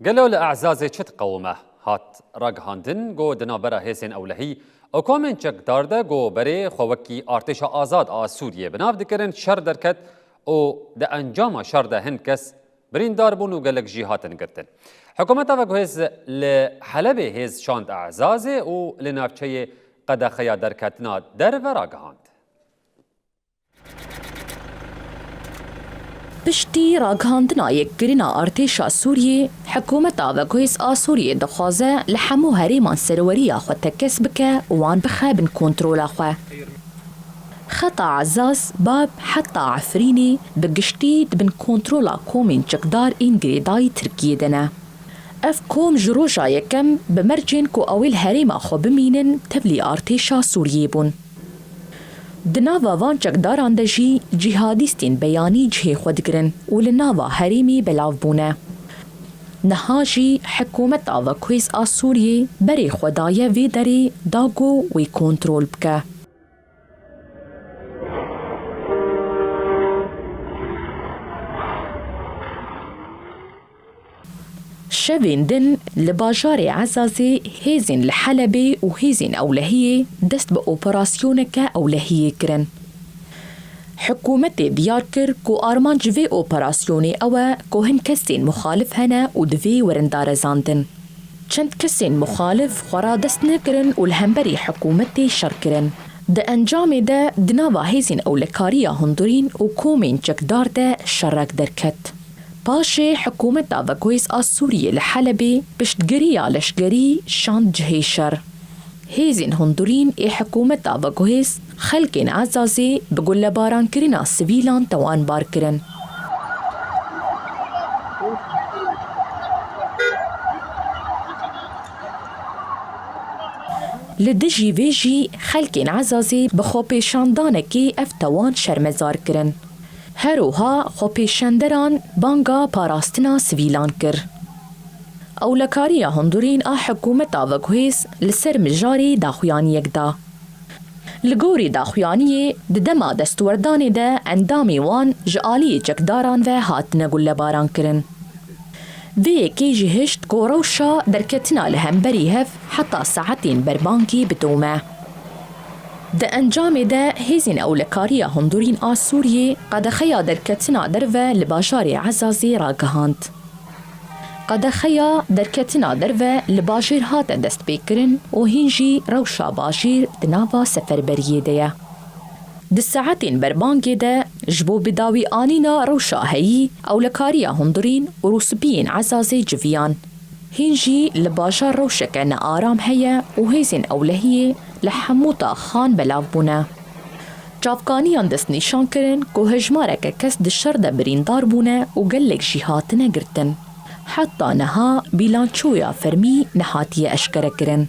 قالوا لأعزازي چت قومه هات راگهاندن گو دنابرا هیسین اولهی او کومن چک دارده گو بری خوکی ارتش آزاد آ سوریه بناف دکرن شر درکت او د انجام شر ده هند کس برین داربون و گلک جهاتن گرتن حکومت و گوهز لحلب هیز شاند اعزازه او لنافچه قدخیا درکتنا در و راگهاند پشتی راگهاندنا یکگرینا ارتشا سوریه حکومت آوگویس سوریه دخوازه لحمو هریمان سروری خو تکس بکه وان بخابن کنترول خو خطا عزاز باب حتی عفرینی بگشتی دبن کنترولا کومین چکدار این گریدای ترکیه دنه اف کوم جروجا یکم بمرجن کو اویل هریما خو بمینن تبلی ارتشا سوریه بون دناوا وان چکداران دجی جهادیستین بیانی جه خود گرن و لناوا حریمی بلاو بونه. نهاجی حکومت آوا کویز سوریه بری خدای وی داری داگو وی کنترول بکه. شویندن لباجار عزازی هیزین لحلبی و هیزین اولهیه دست به اپراسیونک اولهیه کرن. حکومت دیار کر کو آرمان جوی اپراسیونی او کو هن کسین مخالف هنه و دوی ورندار زاندن. چند کسین مخالف خورا دست نکرن و الهمبری حکومت شر کرن. ده انجام ده دناوا هیزین اولکاریا هندورین و کومین چکدار ده شرک درکت. پاشه حکومت آوگویس سوریه لحلبی پشتگیری لشگری شاند جهی شر. هیزین هندورین ای حکومت آوگویس خلقین عزازی بگل لباران کرنا سویلان توان بار کرن. لدجی ویجی خلقین عزازی بخو پیشاندانه که افتوان شرمزار کرن. هروها خو پیشندران بانگا پاراستنا سویلان کر. اولکاریا هندورین حکومت آوگویس لسر مجاری داخویانی یکدا. لگوری داخویانی دما دستوردانی ده اندامی وان جعالی چکداران و هات نگل لباران کرن. وی کی جهشت گوروشا درکتنا لهمبری هف حتی ساعتین بربانکی بدومه. ده انجام ده هیزین اولکاریا هندورین سوریه قدخیا درکتنا دروه لباجار عزازی راگهاند. قدخیا درکتنا دروه لباجیر هات دست بیکرن و هینجی روشا باجیر دناوا سفربریه ده. ده ساعتین بربانگی ده جبو بداوی آنینا روشا هایی اولکاریا هندورین و روسبین عزازی جویان. هینجی لباجار روشکن آرام هیا و هیزین اولهیه لحموتا خان بلاو بونه. جافکانیان دست نیشان کرن که هجمارک کس دشر ده بریندار بونه و گلک جیهات نگرتن. حتی نها بیلانچویا فرمی نهاتی اشکره کرن.